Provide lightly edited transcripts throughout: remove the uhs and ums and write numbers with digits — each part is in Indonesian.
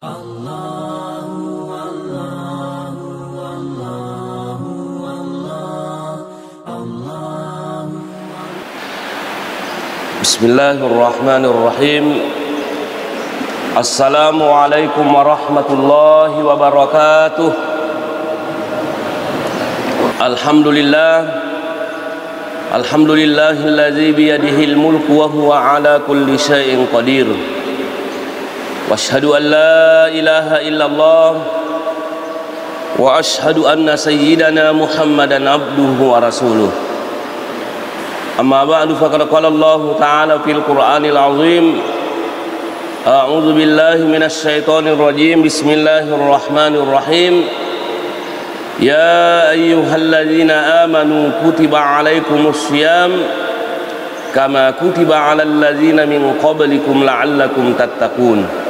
Bismillahirrahmanirrahim. Assalamualaikum warahmatullahi wabarakatuh. Alhamdulillahilladzi biyadihil mulku wa huwa ala kulli syai'in qadir. Wa asyhadu an la ilaha illallah wa asyhadu anna sayyidana Muhammadan abduhu wa rasuluh. Amma ba'du, faqad qala Allah ta'ala fil Qur'anil 'azim. A'udzu billahi minasy syaithanir rajim. Bismillahirrahmanirrahim. Ya ayyuhalladzina amanu kutiba 'alaikumus syiyam kama kutiba 'alal ladzina min qablikum la'allakum tattaqun.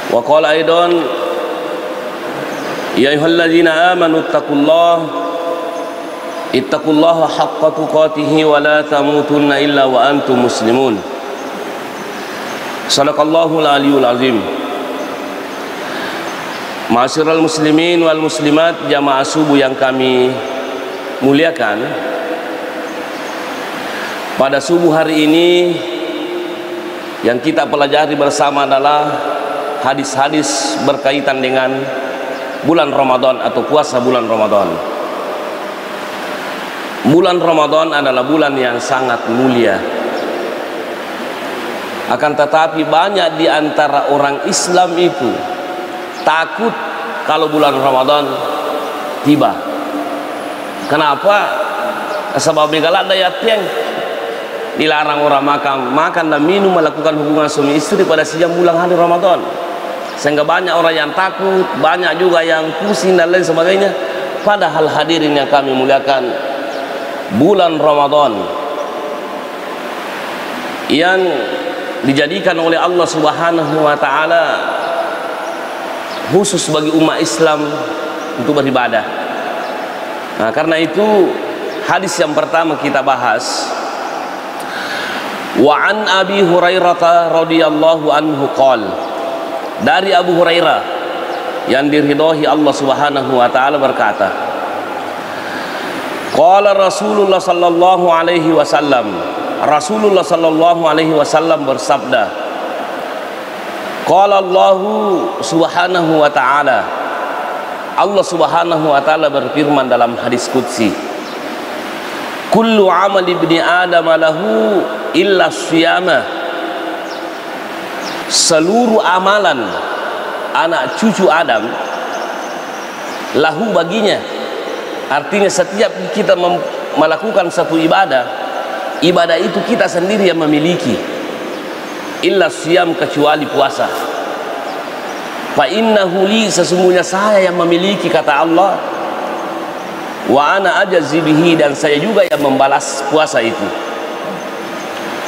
Wa qala aidan ya ayyuhalladzina amanu ittaqullaha haqqa tuqatih wa la tamutunna illa wa antum muslimun. Shadaqallahul aliyyul azim. Ma'asyiral muslimin wal muslimat, jamaah subuh yang kami muliakan, pada subuh hari ini yang kita pelajari bersama adalah hadis-hadis berkaitan dengan bulan Ramadan atau puasa bulan Ramadan. Bulan Ramadan adalah bulan yang sangat mulia. Akan tetapi banyak di antara orang Islam itu takut kalau bulan Ramadan tiba. Kenapa? Sebab galak daya tiang dilarang orang makan dan minum, melakukan hubungan suami istri pada siang bulan hari Ramadan. Sehingga banyak orang yang takut, banyak juga yang pusing dan lain sebagainya. Padahal hadirin yang kami muliakan, bulan Ramadan yang dijadikan oleh Allah Subhanahu wa taala khusus bagi umat Islam untuk beribadah. Nah, karena itu hadis yang pertama kita bahas, wa an Abi Hurairah radhiyallahu anhu qala, dari Abu Hurairah yang diridhai Allah Subhanahu wa taala berkata, qala Rasulullah sallallahu alaihi wasallam, Rasulullah sallallahu alaihi wasallam bersabda, qala Allah Subhanahu wa taala, Allah Subhanahu wa taala berfirman dalam hadis qudsi, kullu amali ibni adam lahu illa syiyama, seluruh amalan anak cucu Adam lahu baginya. Artinya setiap kita melakukan satu ibadah itu kita sendiri yang memiliki. Illa siyam, kecuali puasa. Fa innahu li, sesungguhnya saya yang memiliki, kata Allah. Wa ana ajzi bihi, dan saya juga yang membalas puasa itu.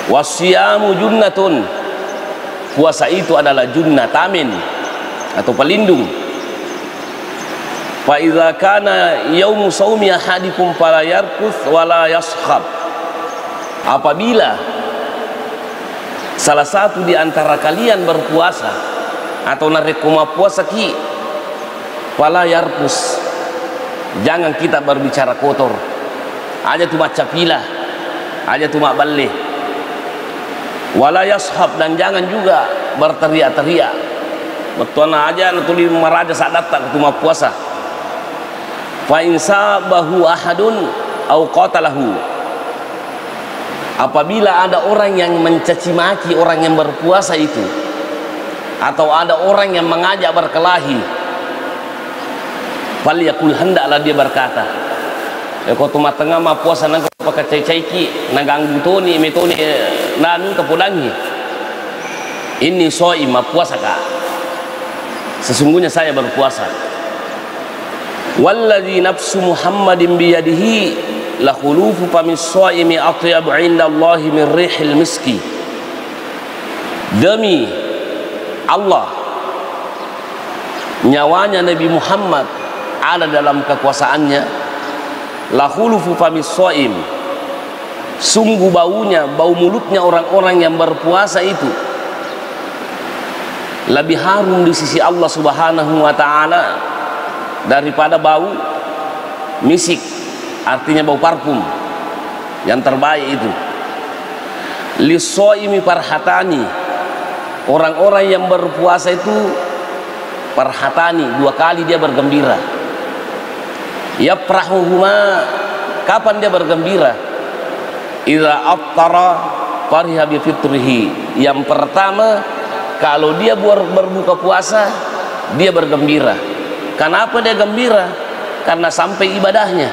Wasiyamu junnatun, puasa itu adalah junnah, tamin atau pelindung. Fa idza kana yaumu shaumi ahadikum fala yarkuth wala yaskhab, apabila salah satu di antara kalian berpuasa atau narekuma puasa ki, fala yarkus, jangan kita berbicara kotor, aja cuma capilah, aja cuma balik, wala yashab, dan jangan juga berteriak-teriak, betul aja natuli maraja saat datang cuma puasa. Fa insabahu ahadun au qatalahu, apabila ada orang yang mencaci maki orang yang berpuasa itu, atau ada orang yang mengajak berkelahi, falyakul, hendaklah dia berkata, kau tuma tengah ma puasa nang pakai cai-caiki nang toni metoni nanu tepudangi, ini shaim, ma puasa kak, sesungguhnya saya berpuasa. Walladzi nafsu Muhammadin biyadihi la khulufu famis shaimi atyabu indallahi min rihil miski, demi Allah, nyawanya Nabi Muhammad ada dalam kekuasaannya, la khulufu famis shaim, sungguh baunya, bau mulutnya orang-orang yang berpuasa itu, lebih harum di sisi Allah Subhanahu wa taala daripada bau misik, artinya bau parfum yang terbaik itu. Lis-shaimi farhatani, orang-orang yang berpuasa itu farhatani, 2 kali dia bergembira. Yafrahuhuma, kapan dia bergembira? Idza aftara fariha bi fitrihi. Yang pertama, kalau dia berbuka puasa, dia bergembira. Kenapa dia gembira? Karena sampai ibadahnya.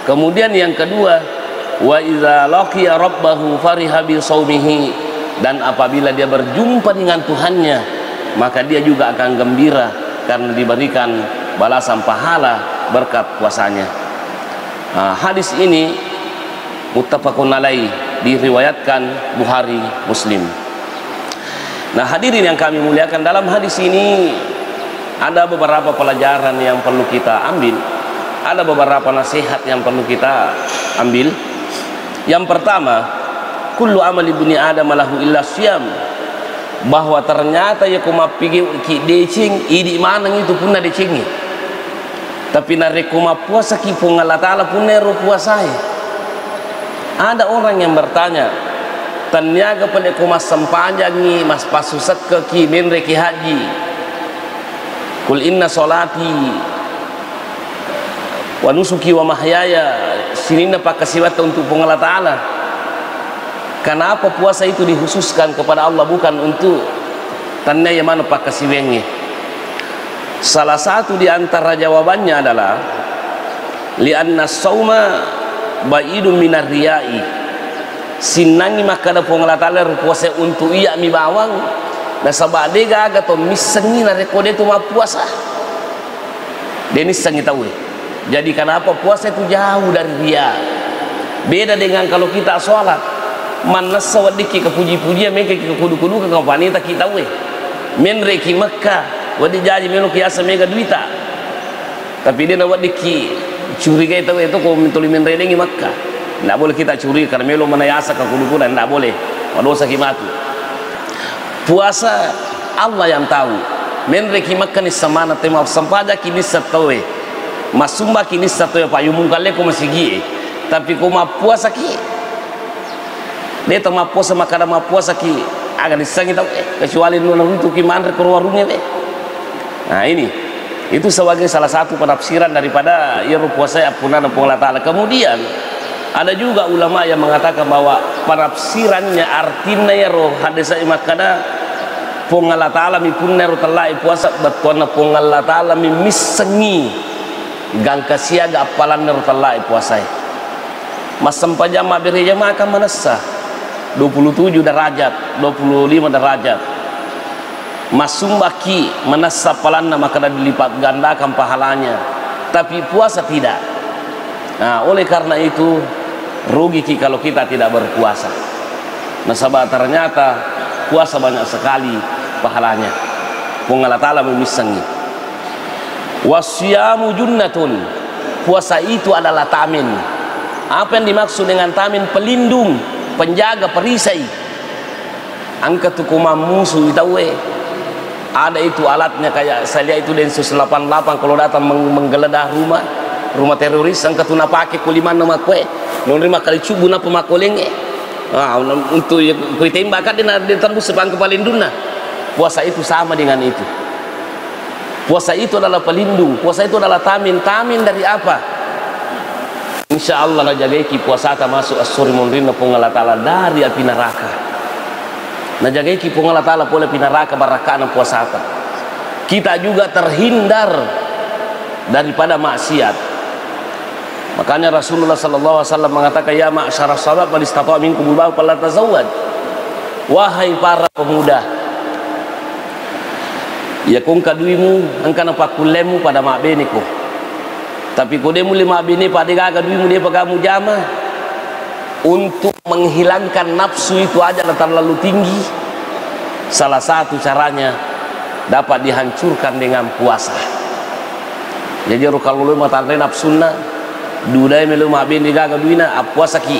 Kemudian yang kedua, wa idza laqiya rabbahu fariha bi shaumihi, dan apabila dia berjumpa dengan Tuhannya, maka dia juga akan gembira karena diberikan balasan pahala berkat puasanya. Hadis ini muttafaqun alaih, diriwayatkan Bukhari Muslim. Nah, hadirin yang kami muliakan, dalam hadis ini ada beberapa pelajaran yang perlu kita ambil, ada beberapa nasihat yang perlu kita ambil. Yang pertama, kullu amali ibni adam lahu illa syiyam, bahwa ternyata ya kuma pigi ki decing idi manang itu pun na decingi, tapi nare kuma puasa ki pun Allah taala pun nero puasai. Ada orang yang bertanya, tanyaga pada kuma sempanjangi mas pasusat ke ki menre ki haji, kul inna solati wa nusuki wa mahyaya, sinina pakasiwata untuk Allah taala. Kenapa puasa itu dikhususkan kepada Allah, bukan untuk tanya yang mana pakasiwengi? Salah satu di antara jawabannya adalah li'anna sauma ba'idun minar riya'i, sinangi maka da Allah taala puasa untuk iya mi bawang na sabade gaga to misengi na rekode tu ma puasa denis sangi tahu. Jadi kenapa puasa itu jauh dari riya? Beda dengan kalau kita sholat, mana sawadiki kepuji-pujian mereka ke kudu-kudu ke wanita kita we menre ki Makkah wadi jaji melo kiasa mega duita, tapi dia nawadiki curiga itu kau mentuli menre dengi Makkah. Tidak boleh kita curi karena melo menayasa ke kudu-kudu, tidak boleh, dosa kimatu. Puasa Allah yang tahu. Menre ki Makkah ni samana tema sampaja kini satowe masumba kini satowe payumung kale ko masigi, tapi ko mapuasa ki dia ma puasa maka ma puasa ki agak disangi tahu kecuali nuna itu ki manre ke warungnya be. Nah ini itu sebagai salah satu penafsiran daripada ya puasa apunan Allah taala. Kemudian ada juga ulama yang mengatakan bahwa penafsirannya artinya ya roh hadis makana pong Allah taala mi punna ro talai puasa batona pong Allah taala mi misengi gang kasiaga apalan ro talai puasa mas sampajam beri jamaah akan manassa 27 derajat 25 derajat masumbaki manassa palanna maka dilipat gandakan pahalanya, tapi puasa tidak. Nah oleh karena itu rugi kalau kita tidak berpuasa. Nah sahabat, ternyata puasa banyak sekali pahalanya. Allah taala memisangi. Wasyamu junnatun, puasa itu adalah tamin. Apa yang dimaksud dengan tamin? Pelindung, penjaga, perisai. Angkat tukuma musuh itawe. Ada itu alatnya, kayak saya lihat itu Densus 88 kalau datang menggeledah rumah teroris, angkat tuna pakai kuliman nama kue menerima kali cubu na pemakolenge untuk kue tembakan dia tembus sepang kepalinduna. Puasa itu sama dengan itu. Puasa itu adalah pelindung, puasa itu adalah tamin. Tamin dari apa? Insya Allah najagai puasa ta masuk as-suri munrina pung Allah taala dari api neraka. Najagai pung Allah taala pole api neraka barakana puasa ta. Kita juga terhindar daripada maksiat. Makanya Rasulullah sallallahu alaihi wasallam mengatakan, ya ma'syarah sahabat man istata'a minkum al-ba'a falyatazawwaj. Wahai para pemuda, ya kung kaduimu angkana pakulemu pada mak beniku, tapi kodemu lima bini pada gaga duimu dia pagamu jama. Untuk menghilangkan nafsu itu aja terlalu tinggi. Salah satu caranya dapat dihancurkan dengan puasa. Jadi kalau lu mau tantai nafsunya dudai melu mak bini gaga duina puasa ki,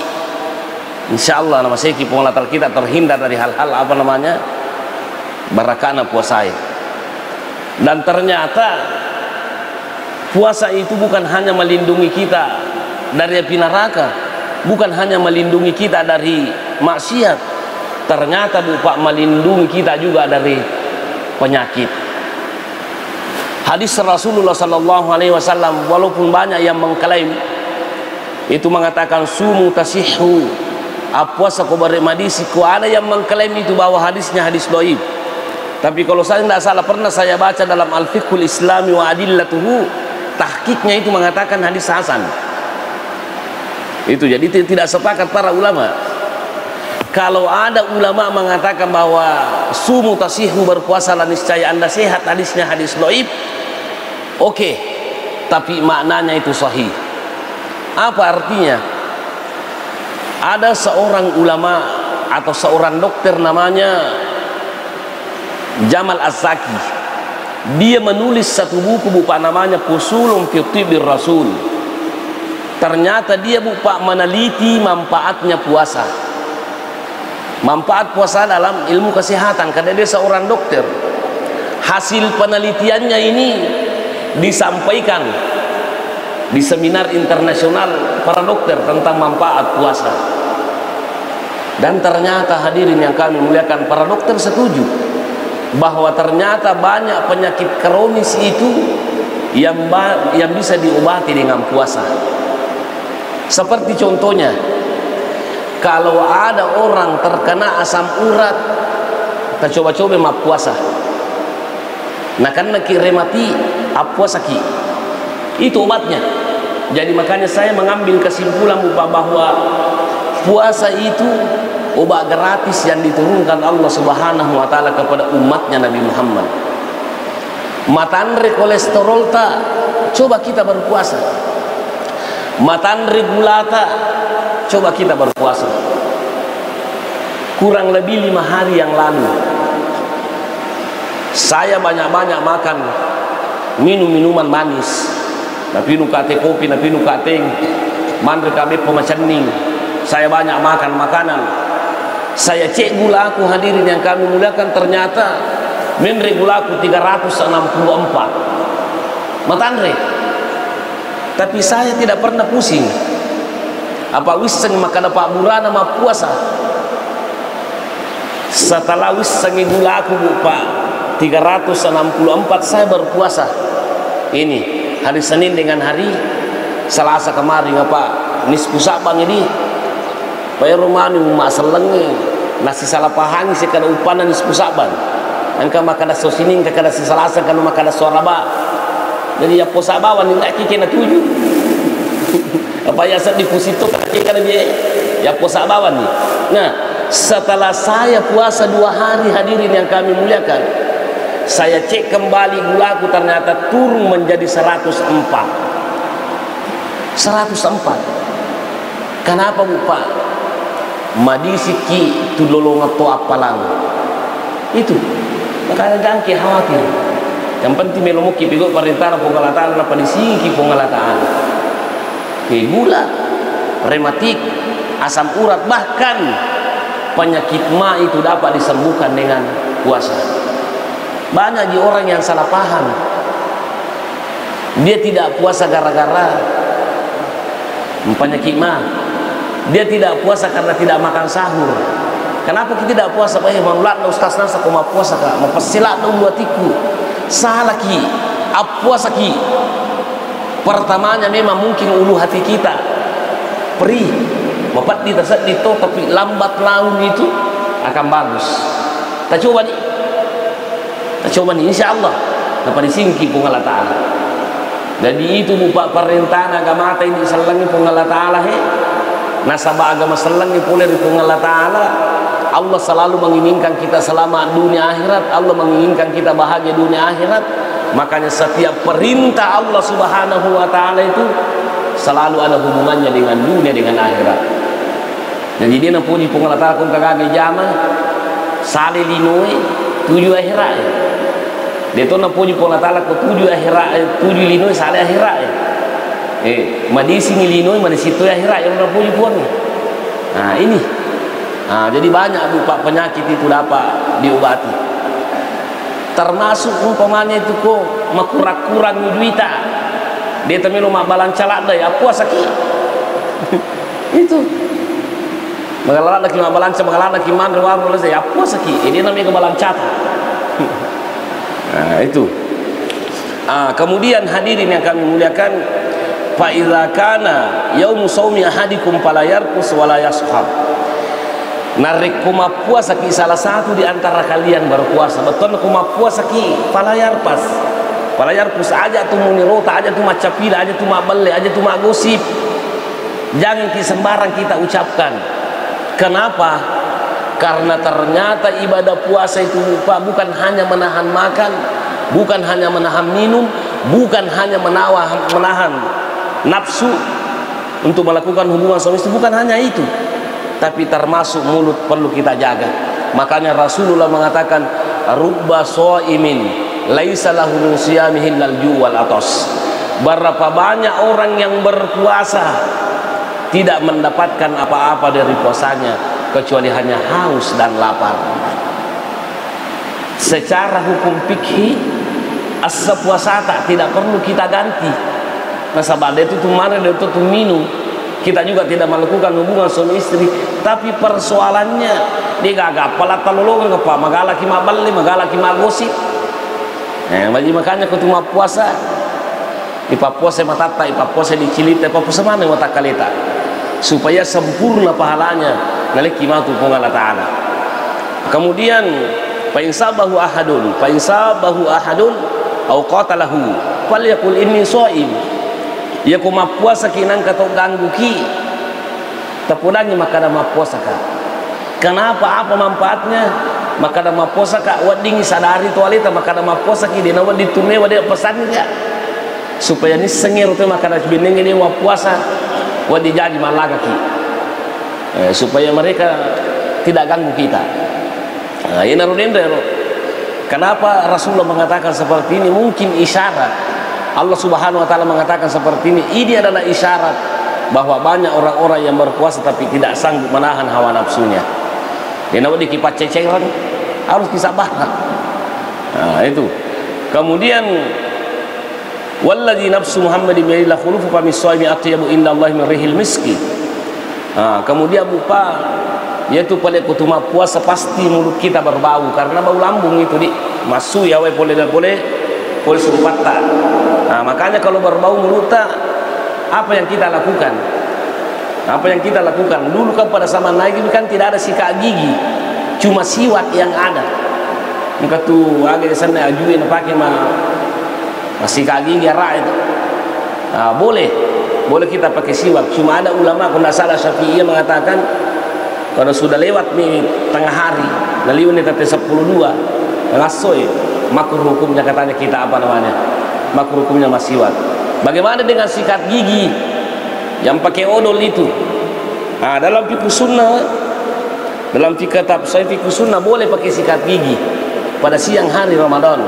insyaallah nama saya ki pengalatar kita terhindar dari hal-hal apa namanya barakana puasa. Dan ternyata puasa itu bukan hanya melindungi kita dari api neraka, bukan hanya melindungi kita dari maksiat, ternyata Pak melindungi kita juga dari penyakit. Hadis Rasulullah sallallahu alaihi wasallam, walaupun banyak yang mengklaim itu mengatakan sumu tasihhu, puasa kau beremedisi, ada yang mengklaim itu bahwa hadisnya hadis dhaif. Tapi kalau saya tidak salah, pernah saya baca dalam Al-Fiqhul Islami wa Adillatuhu, tahqiqnya itu mengatakan hadis hasan. Itu jadi tidak sepakat para ulama. Kalau ada ulama mengatakan bahwa sumu tasihhu, berpuasa lah niscaya anda sehat, hadisnya hadis dhaif, oke, tapi maknanya itu sahih. Apa artinya? Ada seorang ulama atau seorang dokter namanya Jamal Az-Zaki. Dia menulis satu buku namanya Fusulun fi Tibbir Rasul. Ternyata dia meneliti manfaatnya puasa, manfaat puasa dalam ilmu kesehatan, karena dia seorang dokter. Hasil penelitiannya ini disampaikan di seminar internasional para dokter tentang manfaat puasa. Dan ternyata hadirin yang kami muliakan, para dokter setuju bahwa ternyata banyak penyakit kronis itu yang bisa diobati dengan puasa. Seperti contohnya, kalau ada orang terkena asam urat, kita coba-coba mah puasa. Nah karena remati puasa ki, itu obatnya. Jadi makanya saya mengambil kesimpulan bahwa puasa itu obat gratis yang diturunkan Allah Subhanahu wa taala kepada umatnya Nabi Muhammad. Matanre kolesterol tak, coba kita berpuasa. Matanre gula tak, coba kita berpuasa. Kurang lebih 5 hari yang lalu, saya banyak-banyak makan minuman manis. Tapi nu kate kopi, tapi nu kate mandre kabe pemacaning. Saya banyak makan makanan. Saya cek gula aku, hadirin yang kami muliakan, ternyata menre gula aku 364 matanre. Tapi saya tidak pernah pusing. Apa wiseng makan apa burana ma puasa. Setelah wiseng gula aku Pak 364, saya berpuasa. Ini hari Senin dengan hari Selasa kemarin apa nisfu Saban ini. Bayar rumah ni mak selengi nasi salah pahang si kada upanan nisfu Saban. Angka makan sosinin kada si Selasa kalau makan soraba. Jadi ya puasa bawan ni laki kena 7. Apa ya set di pusito kada dia ya puasa bawan ni. Nah, setelah saya puasa 2 hari hadirin yang kami muliakan, saya cek kembali gulaku ternyata turun menjadi 104. Kenapa Bu Pak? Madisiki tulolong atau apalang itu makanya jangki khawatir. Yang penting melomuki pigo perintah pengalataan apa disingki pengalataan gula, rematik, asam urat, bahkan penyakit ma itu dapat disembuhkan dengan puasa. Banyak di orang yang salah paham, dia tidak puasa gara-gara penyakit ma. Dia tidak puasa karena tidak makan sahur. Kenapa kita tidak puasa? Manulat ustaz nasa koma puasa kak, mempesilat dong buatiku. Salah ki, puasa ki. Pertamanya memang mungkin ulu hati kita perih, bapak ditasak dito, tapi lambat laun itu akan bagus. Kita coba nih, insya Allah dapat disingki pengalat Ta'ala. Jadi itu bupak perintah agama ini selangi pengalat Ta'ala nasabah agama selangi pula di pengalat Ta'ala. Allah selalu menginginkan kita selamat dunia akhirat. Allah menginginkan kita bahagia dunia akhirat. Makanya setiap perintah Allah Subhanahu wa taala itu selalu ada hubungannya dengan dunia dengan akhirat. Jadi dia nak puji pengalat Ta'ala kun kagage jama sale linoi 7 akhirat. Dia tu nak puji pengalat Ta'ala ko 7 akhirat, 7 linoi sale akhirat. Madisi ni linoi mana situ akhirat yang nak puji puan ni. Nah ini. Jadi banyak bupak penyakit itu dapat diobati. termasuk umpamanya itu kok makurang-kurang duita dia temilu mak balancalak dah ya puasa ki itu mengalah lagi mak balanca mengalah lagi man ruang boleh ya puasa ki ini namanya kebalancat. Nah itu kemudian hadirin yang kami muliakan, fa idza kana yaumu shaumi ahadikum fala yarqus wala yashhab. Narik kuma puasa ki salah satu di antara kalian berpuasa betul kuma puasa ki fala yarpas aja tu munirota aja tu macapila aja tu mabelle aja tu magosip, jangan ki sembarang kita ucapkan. Kenapa? Karena ternyata ibadah puasa itu bukan hanya menahan makan, bukan hanya menahan minum, bukan hanya menahan nafsu untuk melakukan hubungan suami istri, bukan hanya itu, tapi termasuk mulut perlu kita jaga. Makanya Rasulullah mengatakan rubba shaimin laisa lahu min siyamihi illal ju' wal atas. Berapa banyak orang yang berpuasa tidak mendapatkan apa-apa dari puasanya kecuali hanya haus dan lapar. Secara hukum fikih asa puasa tidak perlu kita ganti. Nasabah itu kemarin itu minum, kita juga tidak melakukan hubungan suami istri, tapi persoalannya dia gagap pelat talolongan apa magala ki maballi magala ki magosip. Makanya ketemu puasa ipa puasa matata ipa puasa dicilita ipa puasa mana mata kalita supaya sempurna pahalanya naliki matu pun Allah Ta'ala. Kemudian fa insabahu ahadun au qatalahu falyaqul inni shaim. Ya kuma puasa kinang katau ganggu ki tapudangi maka ada puasa ka. Kenapa? Apa manfaatnya? Maka ada puasa ka wadingi sadari toalita maka ada puasa ki dina wadi tunne wadi pesan ya supaya ni sengir tu maka ada binenge ni puasa wadi jadi malaga ki supaya mereka tidak ganggu kita. Nah, ini kenapa Rasulullah mengatakan seperti ini? Mungkin isyarat Allah Subhanahu wa Ta'ala mengatakan seperti ini adalah isyarat bahwa banyak orang-orang yang berpuasa tapi tidak sanggup menahan hawa nafsunya. Dia nak dikipat ceceran harus disabar. Nah, itu. Kemudian wallazi nafsu Muhammadin bi la khulufu fa mis-shaimi atyabu indallahi min rihil miski. Kemudian bupa yaitu pada kutuma puasa pasti mulut kita berbau karena bau lambung itu di masuk ya we boleh sumpata. Makanya kalau berbau mulut apa yang kita lakukan? Apa yang kita lakukan? Dulu kan pada zaman naik itu kan tidak ada sikat gigi, cuma siwak yang ada. Muka tu agak sana ajuin pakai sikat gigi rak itu. Boleh kita pakai siwak. Cuma ada ulama kalau tidak salah Syafi'iyah mengatakan kalau sudah lewat nih tengah hari, naliun ni tete 10.2 ngasoy, makruh hukumnya katanya kita apa namanya? Makruh hukumnya masiwak. Bagaimana dengan sikat gigi yang pakai odol itu? Dalam fikih sunnah, dalam fikih sunnah boleh pakai sikat gigi pada siang hari Ramadan.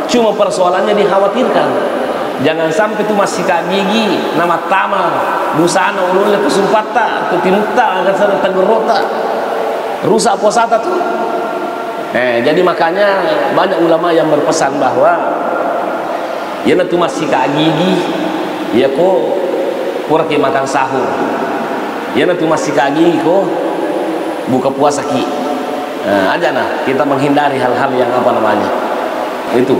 Cuma persoalannya dikhawatirkan jangan sampai itu masih sikat gigi nama tama busana ulunnya kesumpata ketimukta agar sana tegurota rusak puasa tu. Jadi makanya banyak ulama yang berpesan bahwa ya nanti masih sikat gigi ya kok pura ke makan sahur ya nanti masih sikat gigi kok buka puasa ki. Aja nah kita menghindari hal-hal yang apa namanya itu.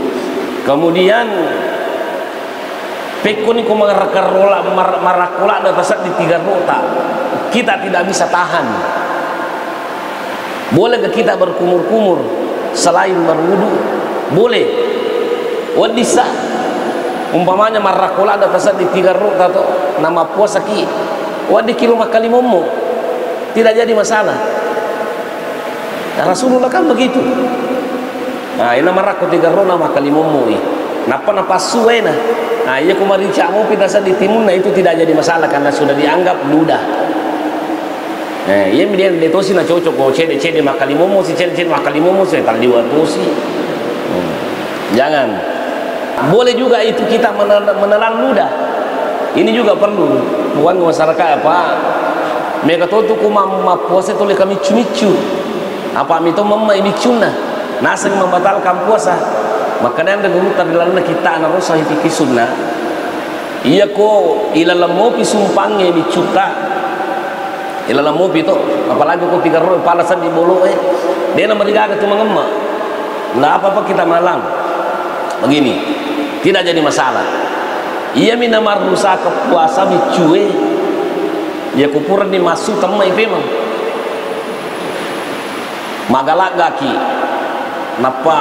Kemudian pekoni ko marakola datasat di 3 rota kita tidak bisa tahan. Boleh ke kita berkumur-kumur selain berwudu? Boleh. Wadisa umpamanya marakola datasat di 3 rota to nama puasa ki wadi kilo makali momo tidak jadi masalah. Rasulullah kan begitu. Ina marako 3 rota makali momo napa suena. Iya kemarin camu pidasa di timun itu tidak jadi masalah karena sudah dianggap ludah. Iya dia detosi na cocok kok cede makali momo si cede makali momo saya tal diwatosi. Jangan. Boleh juga itu kita menelan ludah. Ini juga perlu bukan masyarakat apa. Mereka tahu tuh kumama puasa itu kami micu. Apa mito mama ini cuna. Nasi membatalkan puasa. makanya anda guru tadilan kita anak sahih fikih sunnah iya ko ilalamo pisumpangnya dicuta ilalamo itu apalagi ko 3 palasan di bolo dia nama digaga tu mengemak nggak apa-apa kita malam begini tidak jadi masalah iya mina marusa kepuasa bicue ya kupuran dimasuk temai memang magalak gaki napa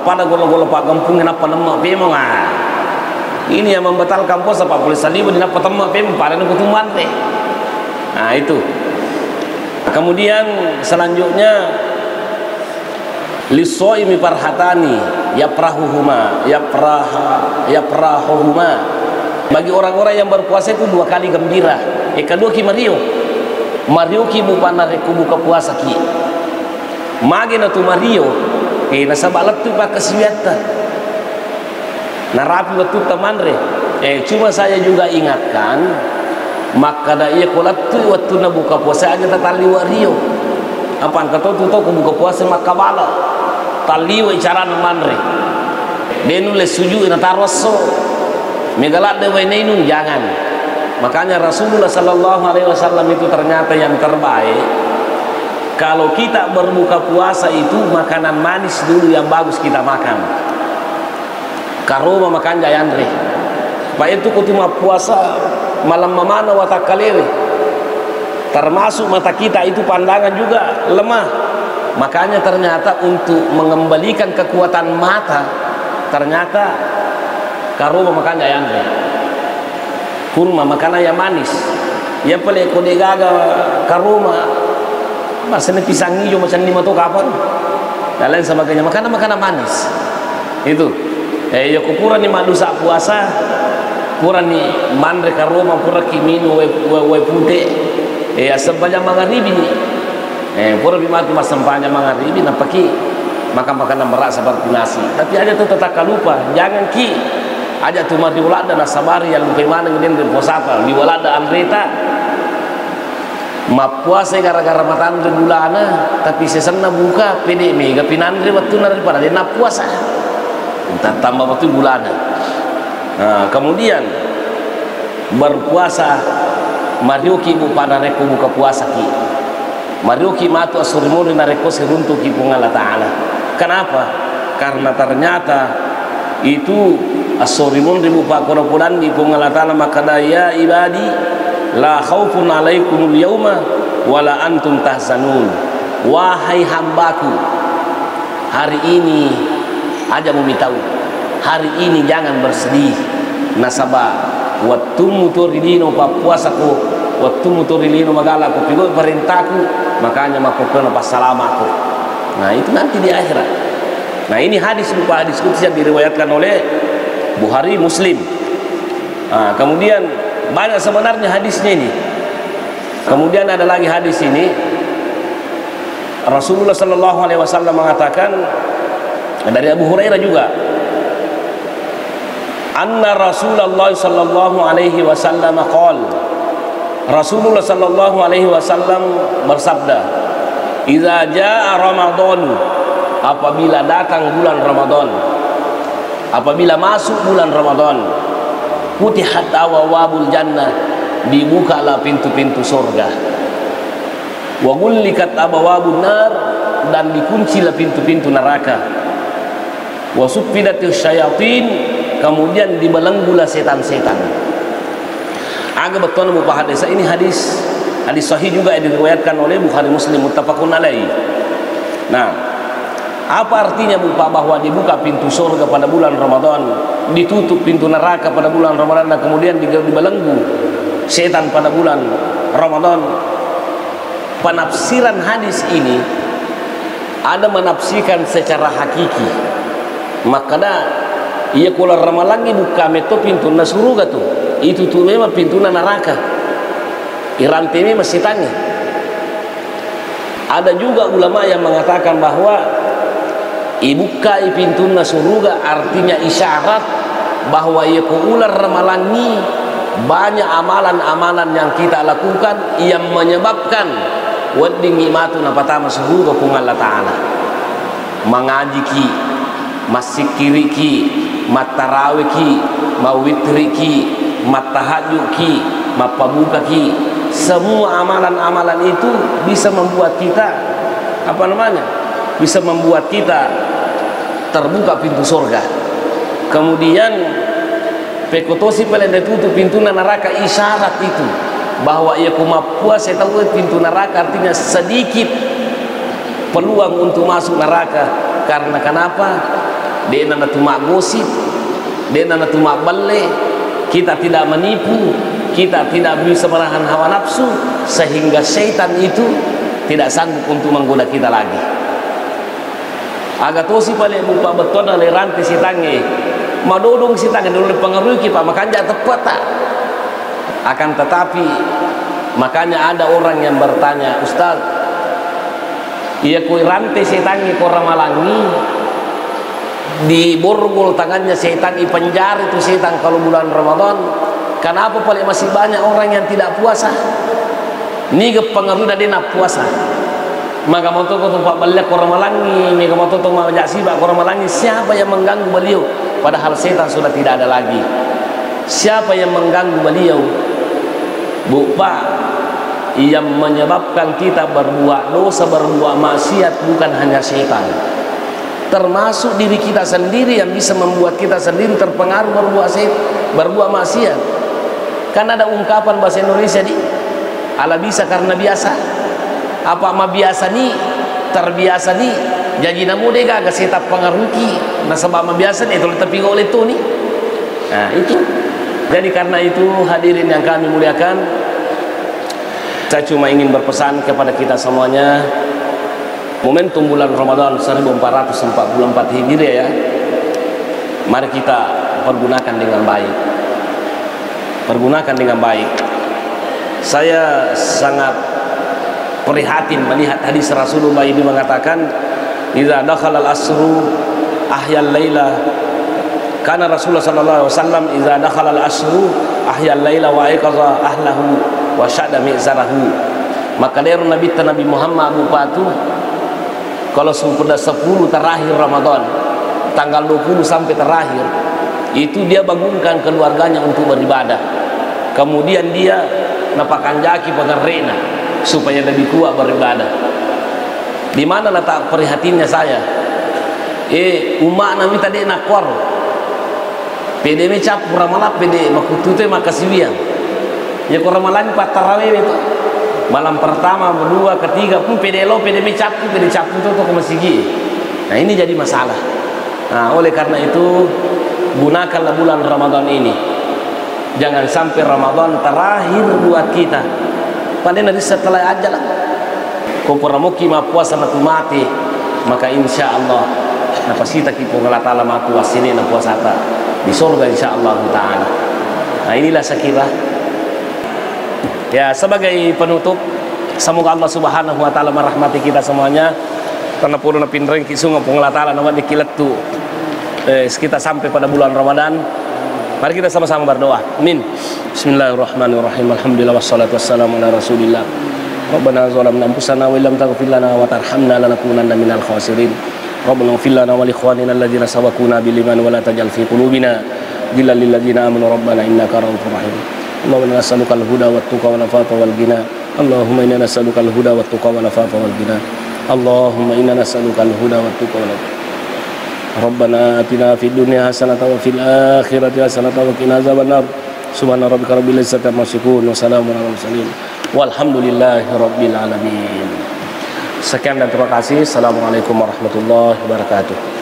pada golo-golo pak kampung napa nama memang ini yang membatalkan puasa Pak Polisi Salibu di napa temak memang pada nukutuman teh nah itu kemudian selanjutnya lisoimi parhatani yaprahuhuma bagi orang-orang yang berpuasa itu 2 kali gembira kedua ki Mario ki bupana reku buka puasa ki magena tu Mario nasabalat tu pak kesiwata narapi waktu temanre cuma saya juga ingatkan maka da iya kolat tu waktu na buka puasa aja tatali Mario apa kata tu tahu buka puasa maka bala taliwa cara manre denu le suju na taroso megalat de wainun jangan makanya Rasulullah sallallahu alaihi wasallam itu ternyata yang terbaik kalau kita berbuka puasa itu makanan manis dulu yang bagus kita makan karoma makan jayandre pak itu kutuma puasa malam memana watak kalere termasuk mata kita itu pandangan juga lemah makanya ternyata untuk mengembalikan kekuatan mata ternyata karoma makan jayandre kurma makanan yang manis ya pale kode gaga karoma masanya pisang hijau macam ni mato kapan dan lain sebagainya makanan manis itu ya kupuran ni madusa puasa puran ni mandre karoma pura kimino we pute ya sebanyak magharibi pura bimatu masempanya magharibi napaki makan makanan berat seperti nasi tapi ada tu tetap lupa jangan ki aja tu mati ulada nasabari yang lupa mana ngeden posapa di walada amreta ma puasa gara-gara matandre bulana tapi sesena buka pede mega pinandre waktu daripada dia nak puasa tambah waktu bulana kemudian berpuasa mariuki bu pada reku buka puasa ki mariuki matu asurimuri na reko seruntu ki Allah Ta'ala kenapa? Karena ternyata itu asurimun ribu pak korapulan di Allah Ta'ala maka ya ibadi la khaufun alaikumul yauma wala antum tahzanun wahai hambaku hari ini aja mau tahu hari ini jangan bersedih nasabah waktu muturilino puasaku waktu muturilino magalaku pigo perintahku makanya makukana pasalamaku nah itu nanti di akhirat nah ini hadis berupa hadis qudsi yang diriwayatkan oleh Bukhari Muslim kemudian banyak sebenarnya hadisnya ini kemudian ada lagi hadis ini Rasulullah sallallahu alaihi wasallam mengatakan dari Abu Hurairah juga anna Rasulullah sallallahu alaihi wasallam qala Rasulullah sallallahu alaihi wasallam bersabda idza jaa Ramadan apabila datang bulan Ramadan apabila masuk bulan Ramadan futihat abwabul jannah dibukalah pintu-pintu surga wa ghullikat abwabun nar dan dikuncilah pintu-pintu neraka wa suffidatus syayatin kemudian dibelenggulah setan-setan agak betul berupa hadis ini hadis sahih juga yang diriwayatkan oleh Bukhari Muslim muttafaqun alaih nah apa artinya bahwa dibuka pintu surga pada bulan Ramadan ditutup pintu neraka pada bulan Ramadan dan kemudian dibelenggu setan pada bulan Ramadan penafsiran hadis ini ada menafsirkan secara hakiki makanya ia kalau ramalangi buka meto pintu na surga tuh itu tuh memang pintu na neraka irantemi masih tanya ada juga ulama yang mengatakan bahwa ibukai pintu na surga artinya isyarat bahwa ia ular ramalangi banyak amalan-amalan yang kita lakukan yang menyebabkan wedding imatu na patama surga kung Allah Ta'ala mengaji ki masjid kiri ki, matarawih ki, mawitri ki, matahajud ki, mapabuka ki. Semua amalan-amalan itu bisa membuat kita bisa membuat kita terbuka pintu surga. Kemudian pekotosi paling ditutup pintu neraka, isyarat itu bahwa ia kumapua saya tahu pintu neraka, artinya sedikit peluang untuk masuk neraka. Karena kenapa? Dia nana tumak gosip, dia nana tumak bale, kita tidak menipu, kita tidak bisa menahan hawa nafsu, sehingga syaitan itu tidak sanggup untuk menggoda kita lagi. Agak tosi paling buka beton oleh rantai si tangi, madodong si tangi dulu pengaruh kita, makanya tepat tak. Akan tetapi makanya ada orang yang bertanya, Ustaz, iya kui rantai si tangi korang malangi, di borgol tangannya setan, di penjara itu setan kalau bulan Ramadan. Kenapa paling masih banyak orang yang tidak puasa? Ini pengaruh dari nak puasa. Maka mau tuh tempat balik korang malangi, maka mau tuh majak sibak korang malangi. Siapa yang mengganggu beliau? Padahal setan sudah tidak ada lagi. Siapa yang mengganggu beliau? Bupa, yang menyebabkan kita berbuat dosa, berbuat maksiat bukan hanya setan, termasuk diri kita sendiri yang bisa membuat kita sendiri terpengaruh berbuat maksiat. Kan ada ungkapan bahasa Indonesia di ala bisa karena biasa. Apa ma biasa ni terbiasa ni jadi namu dega agak setap pengaruhi nah sebab ma biasa ni itu tapi oleh tu ni. Nah itu. Jadi karena itu hadirin yang kami muliakan, saya cuma ingin berpesan kepada kita semuanya, momentum bulan Ramadan 1444 Hijriah ya, mari kita pergunakan dengan baik. Pergunakan dengan baik. Saya sangat prihatin melihat hadis Rasulullah ini mengatakan, "Idza dakhala al-asru ahyal laila." Karena Rasulullah sallallahu alaihi wasallam idza dakhala al-asru ahyal laila wa aiqadha ahlahu wa syadda mi'zarahu. Maka dari Nabi Muhammad Bupatu, kalau sudah 10 terakhir Ramadan, tanggal 20 sampai terakhir, itu dia bangunkan keluarganya untuk beribadah. Kemudian dia napakan jaki pengerena supaya lebih kuat beribadah. Di mana letak prihatinnya saya? Umat Nabi tadi nakwar. Pede mecap ramalap pede makutute makasiwian. Ya koramalan pat tarawih itu. Malam pertama, kedua, ketiga pun pede mecap itu ke masjid. Nah, ini jadi masalah. Nah, oleh karena itu gunakanlah bulan Ramadan ini. Jangan sampai Ramadan terakhir buat kita. Padahal nanti setelah ajal kau peramuki ma puasa natu mati, maka insya Allah napa sita ki Allah Taala ma puasa ini na puasa ta di surga insya Allah Taala. Nah, inilah sekira ya sebagai penutup, semoga Allah Subhanahu wa taala merahmati kita semuanya. Karena puruna pinreng kisung Allah Taala nama dikilat tu kita sampai pada bulan Ramadan. Mari kita sama-sama berdoa. Amin. Bismillahirrahmanirrahim. Alhamdulillah wassalatu wassalamu ala Rasulillah. Rabbana zalamna anfusana wa illam taghfir lana wa tarhamna lanakunanna minal khasirin. Rabbana ighfir lana wa li ikhwanina alladhina sabaquna bil iman wa la taj'al fi qulubina ghillan lil ladzina amanu rabbana innaka ra'ufur rahim. Allahumma inna nas'aluka al-huda wat tuqa wal afafa wal ghina. Allahumma inna nas'aluka al-huda wat tuqa wal afafa wal ghina. Allahumma inna nas'aluka al-huda wat tuqa wal afafa. Rabbana atina fid dunya hasanatan wa fil akhirati hasanatan wa qina adzabannar. Subhana rabbika rabbil izzati amma yasifun wa salamun alal mursalin walhamdulillahi rabbil alamin. Sekian dan terima kasih. Assalamualaikum warahmatullahi wabarakatuh.